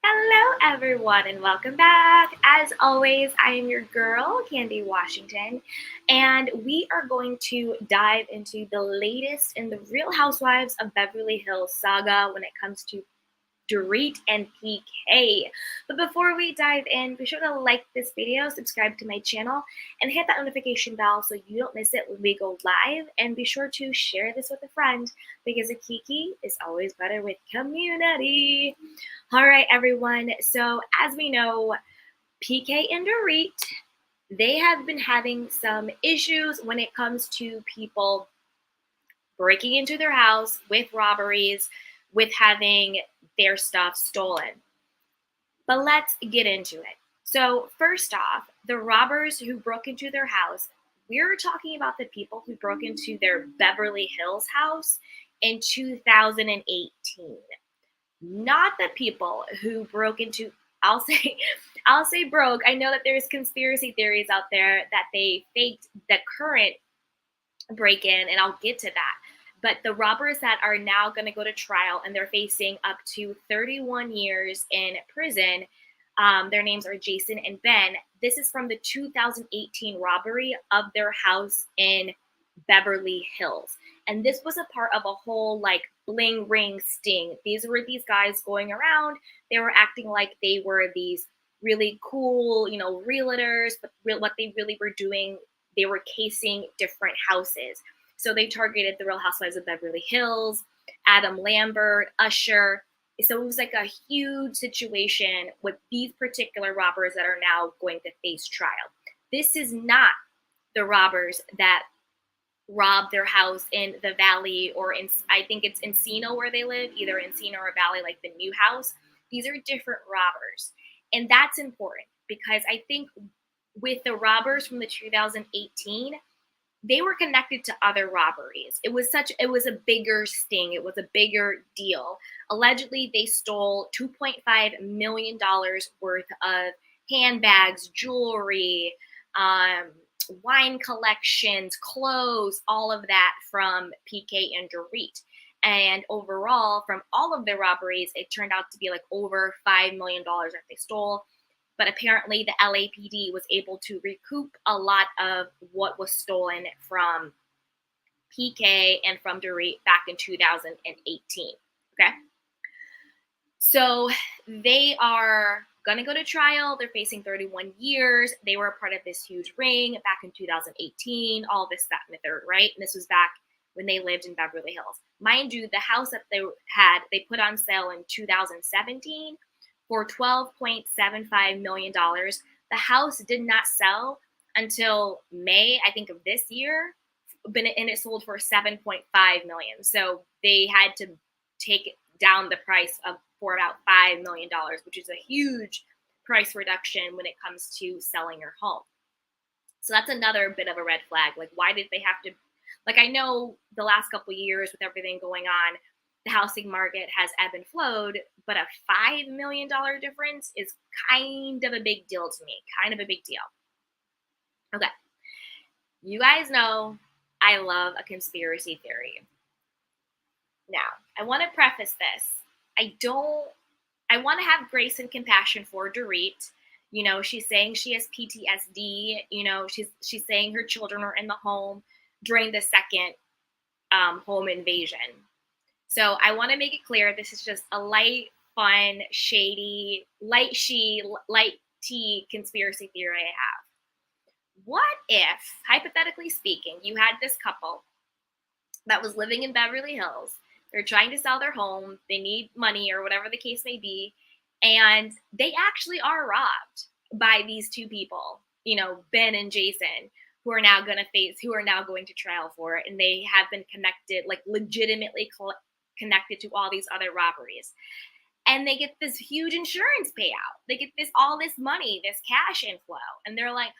Hello, everyone, and welcome back. As always, I am your girl, Candy Washington, and we are going to dive into the latest in the Real Housewives of Beverly Hills saga when it comes to Dorit and PK. But before we dive in, be sure to like this video, subscribe to my channel, and hit that notification bell so you don't miss it when we go live. And be sure to share this with a friend because a kiki is always better with community. All right, everyone. So as we know, PK and Dorit, they have been having some issues when it comes to people breaking into their house with robberies, with having their stuff stolen. But let's get into it. So, first off, the robbers who broke into their house, we're talking about the people who broke into their Beverly Hills house in 2018. Not the people who broke into I'll say broke. I know that there's conspiracy theories out there that they faked the current break in, and I'll get to that. But the robbers that are now going to go to trial and they're facing up to 31 years in prison, their names are Jason and Ben. This is from the 2018 robbery of their house in Beverly Hills. And this was a part of a whole like bling ring sting. These were these guys going around. They were acting like they were these really cool, realtors, but what they really were doing, they were casing different houses. So they targeted the Real Housewives of Beverly Hills, Adam Lambert, Usher. So it was like a huge situation with these particular robbers that are now going to face trial. This is not the robbers that robbed their house in the Valley, or I think it's Encino where they live, either Encino or Valley, like the new house. These are different robbers. And that's important because I think with the robbers from the 2018, they were connected to other robberies. It was a bigger sting. It was a bigger deal. Allegedly, they stole $2.5 million worth of handbags, jewelry, wine collections, clothes, all of that from PK and Dorit. And overall, from all of the robberies, it turned out to be like over $5 million that they stole. But apparently the LAPD was able to recoup a lot of what was stolen from PK and from Dorit back in 2018. Okay. So they are going to go to trial. They're facing 31 years. They were a part of this huge ring back in 2018, all this, that, and the third, right? And this was back when they lived in Beverly Hills. Mind you, the house that they put on sale in 2017 for $12.75 million. The house did not sell until May, I think, of this year, and it sold for $7.5 million. So they had to take down the price for about $5 million, which is a huge price reduction when it comes to selling your home. So that's another bit of a red flag. Like, why did they have to? Like, I know the last couple of years with everything going on, the housing market has ebbed and flowed, but a $5 million difference is kind of a big deal to me. Kind of a big deal. Okay. You guys know I love a conspiracy theory. Now, I want to preface this. I want to have grace and compassion for Dorit. She's saying she has PTSD. She's saying her children are in the home during the second home invasion. So I want to make it clear, this is just a light, fun, shady, light tea conspiracy theory I have. What if, hypothetically speaking, you had this couple that was living in Beverly Hills? They're trying to sell their home. They need money or whatever the case may be. And they actually are robbed by these two people, Ben and Jason, who are now going to trial for it. And they have been connected, like legitimately connected to all these other robberies. And they get this huge insurance payout. They get all this money, this cash inflow. And they're like,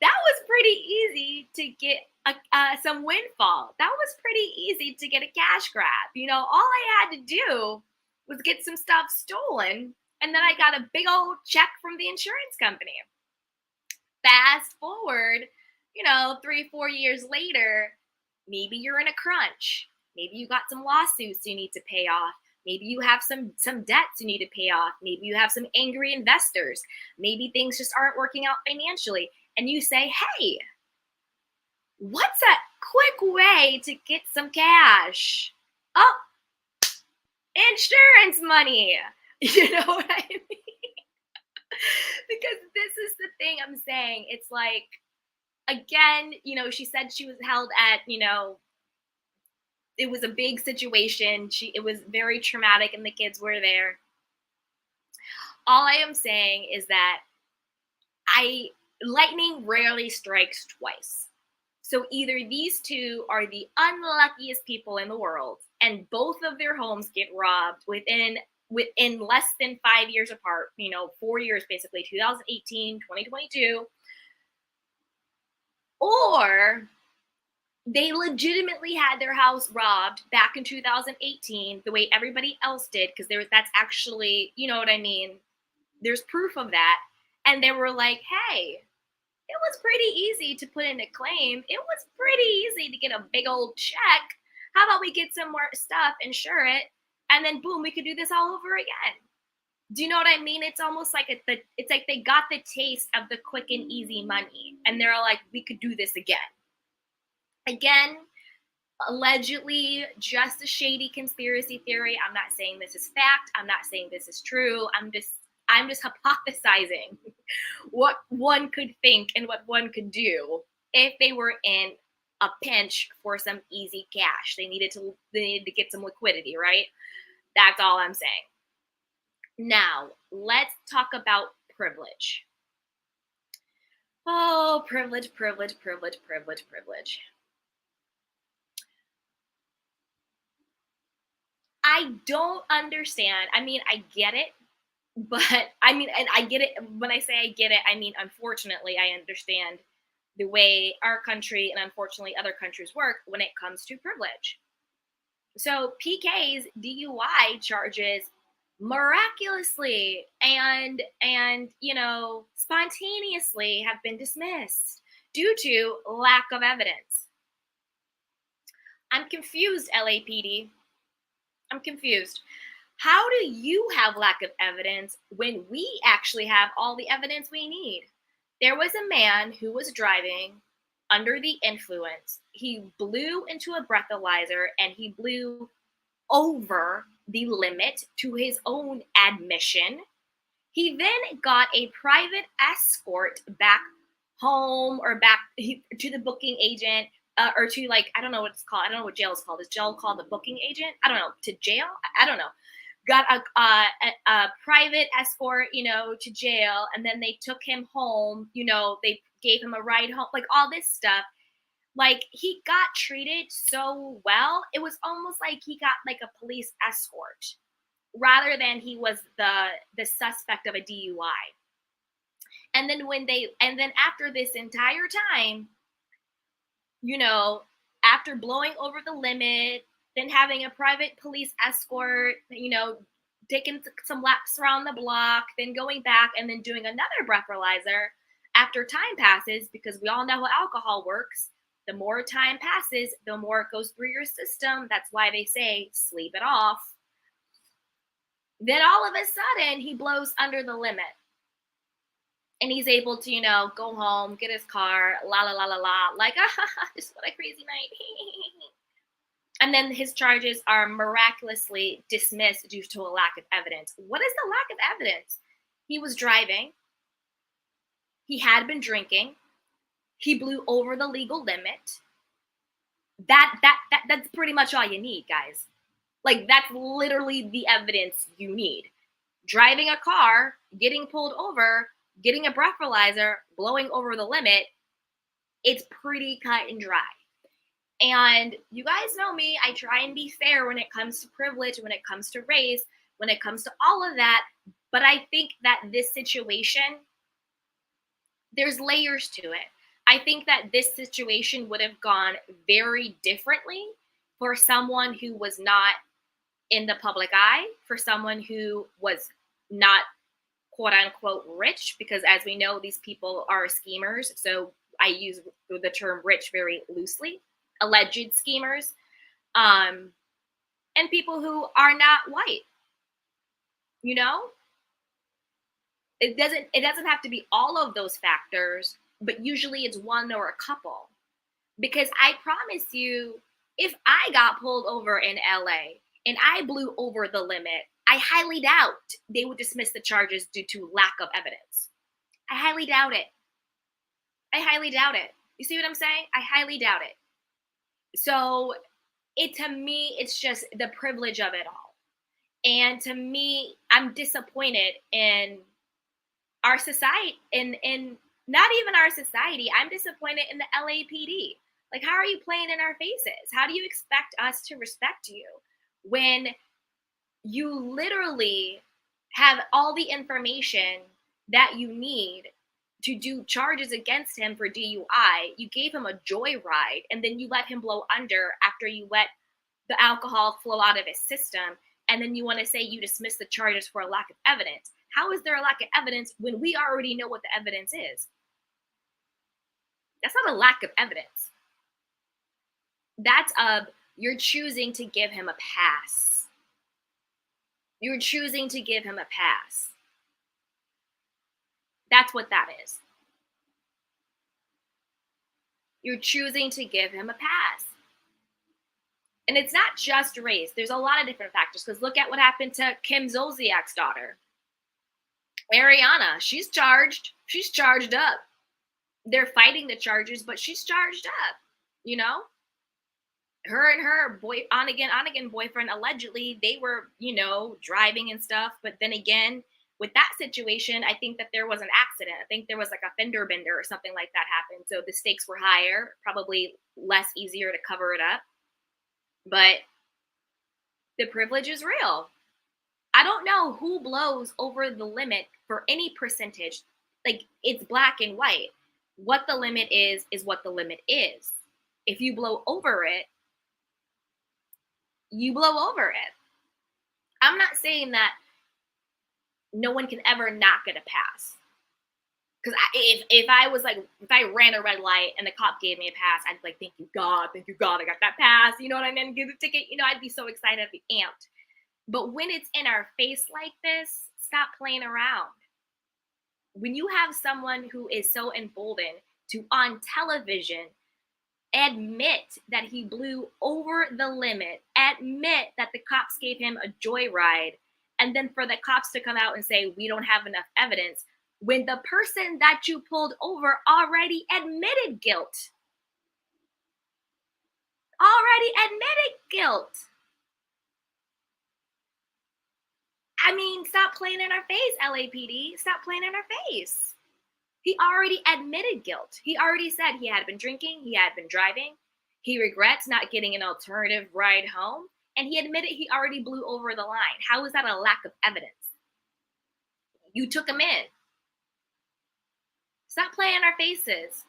that was pretty easy to get some windfall. That was pretty easy to get a cash grab. All I had to do was get some stuff stolen, and then I got a big old check from the insurance company. Fast forward, 3-4 years later, maybe you're in a crunch. Maybe you got some lawsuits you need to pay off. Maybe you have some debts you need to pay off. Maybe you have some angry investors. Maybe things just aren't working out financially. And you say, hey, what's a quick way to get some cash? Oh, insurance money. You know what I mean? Because this is the thing I'm saying. It's like, again, she said she was held at, it was a big situation. It was very traumatic and the kids were there. All I am saying is that lightning rarely strikes twice. So either these two are the unluckiest people in the world and both of their homes get robbed within less than 5 years apart, 4 years basically, 2018, 2022, or they legitimately had their house robbed back in 2018 the way everybody else did, because that's actually, you know what I mean? There's proof of that. And they were like, hey, it was pretty easy to put in a claim. It was pretty easy to get a big old check. How about we get some more stuff, insure it, and then boom, we could do this all over again. Do you know what I mean? It's almost like it's like they got the taste of the quick and easy money, and they're like, we could do this again. Again, allegedly just a shady conspiracy theory. I'm not saying this is fact. I'm not saying this is true. I'm just hypothesizing what one could think and what one could do if they were in a pinch for some easy cash. They needed to get some liquidity, right? That's all I'm saying. Now, let's talk about privilege. Oh, privilege, privilege, privilege, privilege, privilege. I don't understand. I mean, I get it, but and I get it. When I say I get it, I mean, unfortunately, I understand the way our country and unfortunately other countries work when it comes to privilege. So PK's DUI charges miraculously and spontaneously have been dismissed due to lack of evidence. I'm confused, LAPD. I'm confused. How do you have lack of evidence when we actually have all the evidence we need? There was a man who was driving under the influence. He blew into a breathalyzer and he blew over the limit to his own admission. He then got a private escort back home or back to the booking agent. Or to, like, I don't know what it's called. I don't know what jail is called. Is jail called the booking agent? I don't know. To jail? I don't know. Got a private escort, to jail, and then they took him home. They gave him a ride home, like all this stuff. Like, he got treated so well. It was almost like he got like a police escort rather than he was the suspect of a DUI. And then after this entire time, after blowing over the limit, then having a private police escort, taking some laps around the block, then going back and then doing another breathalyzer after time passes, because we all know how alcohol works. The more time passes, the more it goes through your system. That's why they say sleep it off. Then all of a sudden, he blows under the limit. And he's able to, go home, get his car, la la la la la, like, just what a crazy night. And then his charges are miraculously dismissed due to a lack of evidence. What is the lack of evidence? He was driving. He had been drinking. He blew over the legal limit. That's pretty much all you need, guys. Like, that's literally the evidence you need. Driving a car, getting pulled over, getting a breathalyzer, blowing over the limit, it's pretty cut and dry. And you guys know me, I try and be fair when it comes to privilege, when it comes to race, when it comes to all of that. But I think that this situation, there's layers to it. I think that this situation would have gone very differently for someone who was not in the public eye, for someone who was not quote unquote rich, because as we know, these people are schemers. So I use the term rich very loosely, alleged schemers. and people who are not white. You know, it doesn't have to be all of those factors, but usually it's one or a couple. Because I promise you, if I got pulled over in LA and I blew over the limit, I highly doubt they would dismiss the charges due to lack of evidence. I highly doubt it. I highly doubt it. You see what I'm saying? I highly doubt it. So it to me, it's just the privilege of it all. And to me, I'm disappointed in our society, in not even our society. I'm disappointed in the LAPD. Like, how are you playing in our faces? How do you expect us to respect you when you literally have all the information that you need to do charges against him for DUI? You gave him a joyride and then you let him blow under after you let the alcohol flow out of his system. And then you want to say you dismiss the charges for a lack of evidence. How is there a lack of evidence when we already know what the evidence is? That's not a lack of evidence. That's you're choosing to give him a pass. You're choosing to give him a pass. That's what that is. You're choosing to give him a pass. And it's not just race. There's a lot of different factors, because look at what happened to Kim Zolciak's daughter. Ariana, she's charged. She's charged up. They're fighting the charges, but she's charged up. You know? Her and her on again boyfriend, allegedly, they were, driving and stuff. But then again, with that situation, I think that there was an accident. I think there was like a fender bender or something like that happened. So the stakes were higher, probably less easier to cover it up. But the privilege is real. I don't know who blows over the limit for any percentage. Like, it's black and white. What the limit is what the limit is. If you blow over it, you blow over it. I'm not saying that no one can ever not get a pass. Because if I ran a red light and the cop gave me a pass, I'd be like, thank you God, I got that pass. You know what I mean? Give the ticket. I'd be so excited, I'd be amped. But when it's in our face like this, stop playing around. When you have someone who is so emboldened to, on television, admit that he blew over the limit, admit that the cops gave him a joyride, and then for the cops to come out and say, we don't have enough evidence, when the person that you pulled over already admitted guilt. I mean, stop playing in our face, LAPD. Stop playing in our face. He already admitted guilt. He already said he had been drinking, he had been driving, he regrets not getting an alternative ride home, and he admitted he already blew over the line. How is that a lack of evidence? You took him in. Stop playing in our faces.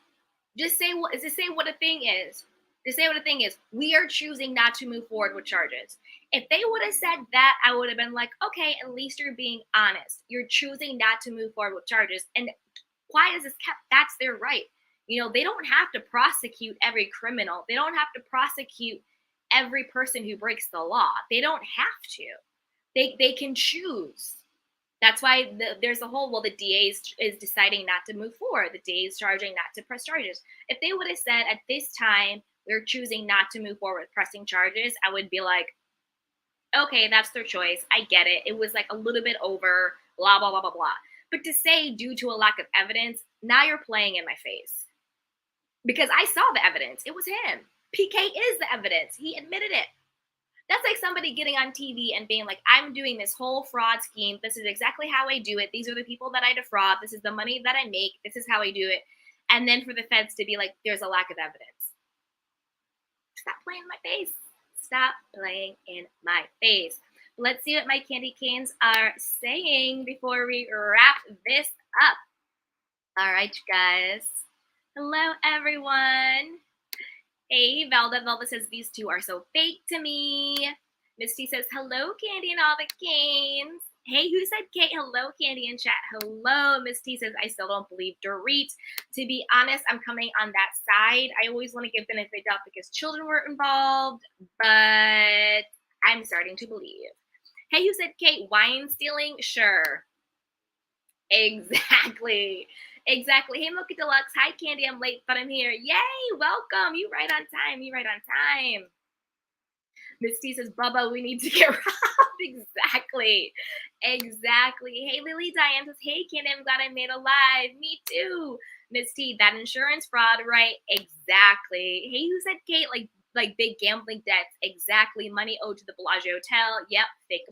Just say what the thing is. Just say what the thing is. We are choosing not to move forward with charges. If they would have said that, I would have been like, okay, at least you're being honest. You're choosing not to move forward with charges. And why is this kept? That's their right. They don't have to prosecute every criminal. They don't have to prosecute every person who breaks the law. They don't have to. They can choose. That's why there's a whole, the DA is deciding not to move forward. The DA is charging not to press charges. If they would have said at this time, we're choosing not to move forward with pressing charges, I would be like, okay, that's their choice. I get it. It was like a little bit over, blah, blah, blah, blah, blah. But to say due to a lack of evidence, now you're playing in my face. Because I saw the evidence. It was him. PK is the evidence. He admitted it. That's like somebody getting on TV and being like, I'm doing this whole fraud scheme. This is exactly how I do it. These are the people that I defraud. This is the money that I make. This is how I do it. And then for the feds to be like, there's a lack of evidence. Stop playing in my face. Stop playing in my face. Let's see what my candy canes are saying before we wrap this up. All right, you guys. Hello, everyone. Hey, Velda. Velda says, these two are so fake to me. Misty says, hello, Candy and all the canes. Hey, who said Kate? Hello, Candy in chat. Hello, Miss T says, I still don't believe Dorit. To be honest, I'm coming on that side. I always want to give benefit of doubt because children were involved, but I'm starting to believe. Hey, you said Kate, wine stealing? Sure. Exactly. Exactly. Hey, Mocha Deluxe. Hi, Candy. I'm late, but I'm here. Yay. Welcome. You right on time. You right on time. Misty says, Bubba, we need to get robbed. Exactly. Exactly. Hey, Lily Diane says, hey, Candy, I'm glad I made it alive. Me too. Misty, that insurance fraud, right? Exactly. Hey, who said Kate? Like big gambling debts. Exactly. Money owed to the Bellagio Hotel. Yep. Fake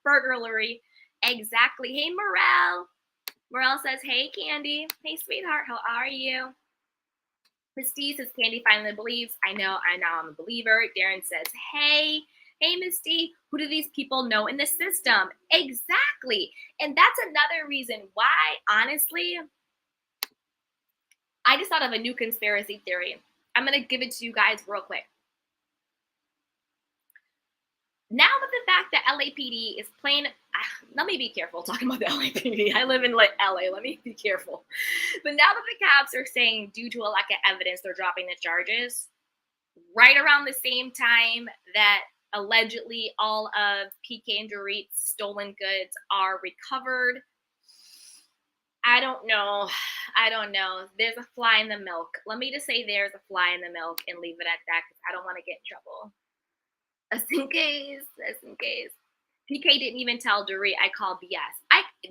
burglary. Exactly. Hey, Morel. Morel says, hey, Candy. Hey, sweetheart. How are you? Misty says, Candy finally believes. I know, I'm a believer. Darren says, hey, Misty, who do these people know in the system? Exactly. And that's another reason why, honestly, I just thought of a new conspiracy theory. I'm going to give it to you guys real quick. Now that the fact that LAPD is playing, let me be careful talking about the LAPD. I live in LA. Let me be careful. But now that the cops are saying due to a lack of evidence, they're dropping the charges, right around the same time that allegedly all of PK and Dorit's stolen goods are recovered. I don't know. There's a fly in the milk. Let me just say there's a fly in the milk and leave it at that because I don't want to get in trouble. Just in case. PK didn't even tell Dorit I called BS.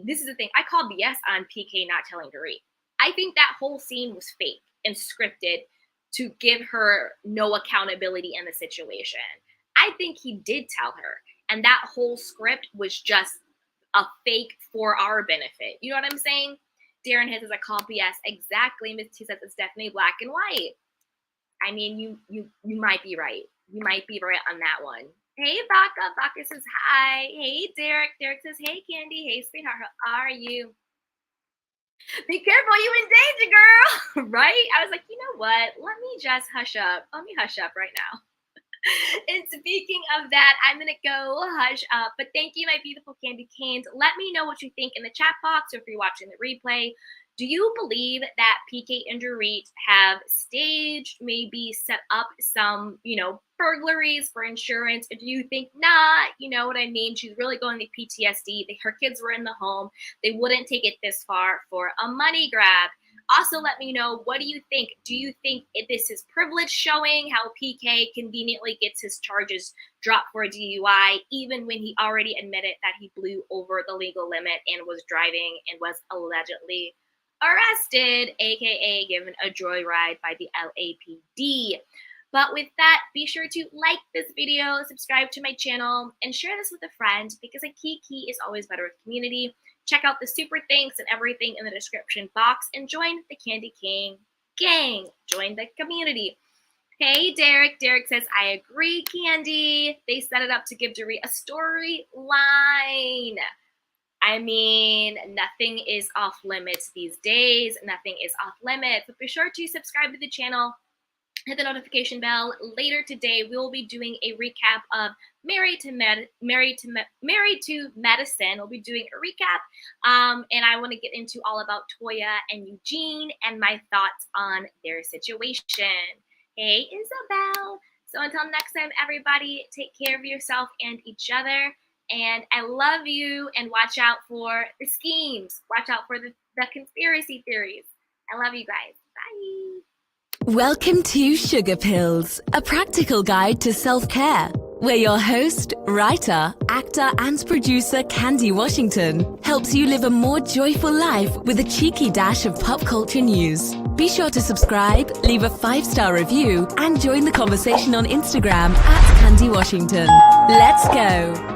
This is the thing. I called BS on PK not telling Dorit. I think that whole scene was fake and scripted to give her no accountability in the situation. I think he did tell her. And that whole script was just a fake for our benefit. You know what I'm saying? Darren says I call BS. Exactly. Miss T says it's definitely black and white. I mean, you might be right. You might be right on that one. Hey, Baka. Baka says hi. Hey, Derek. Derek says, hey, Candy. Hey, sweetheart. How are you? Be careful. You in danger, girl. Right? I was like, you know what? Let me just hush up. Let me hush up right now. And speaking of that, I'm going to go hush up. But thank you, my beautiful candy canes. Let me know what you think in the chat box or if you're watching the replay. Do you believe that PK and Dorit have staged, maybe set up some, burglaries for insurance? Or do you think, nah, you know what I mean? She's really going to PTSD. Her kids were in the home. They wouldn't take it this far for a money grab. Also, let me know, what do you think? Do you think this is privilege showing how PK conveniently gets his charges dropped for a DUI, even when he already admitted that he blew over the legal limit and was driving and was allegedly arrested, aka given a joyride by the LAPD? But with that, be sure to like this video, subscribe to my channel, and share this with a friend because a key is always better with community. Check out the super thanks and everything in the description box and join the Candy King gang. Join the community. Hey, Derek. Derek says, I agree, Candy. They set it up to give Dorit a storyline. I mean, nothing is off limits these days. Nothing is off limits. But be sure to subscribe to the channel. Hit the notification bell. Later today, we will be doing a recap of Married to Medicine. We'll be doing a recap, and I want to get into all about Toya and Eugene and my thoughts on their situation. Hey, Isabel. So until next time, everybody, take care of yourself and each other. And I love you. And watch out for the schemes. Watch out for the conspiracy theories. I love you guys. Bye. Welcome to Sugar Pills, a practical guide to self-care, where your host, writer, actor, and producer Candy Washington helps you live a more joyful life with a cheeky dash of pop culture news. Be sure to subscribe, leave a 5-star review, and join the conversation on Instagram @Candy Washington. Let's go!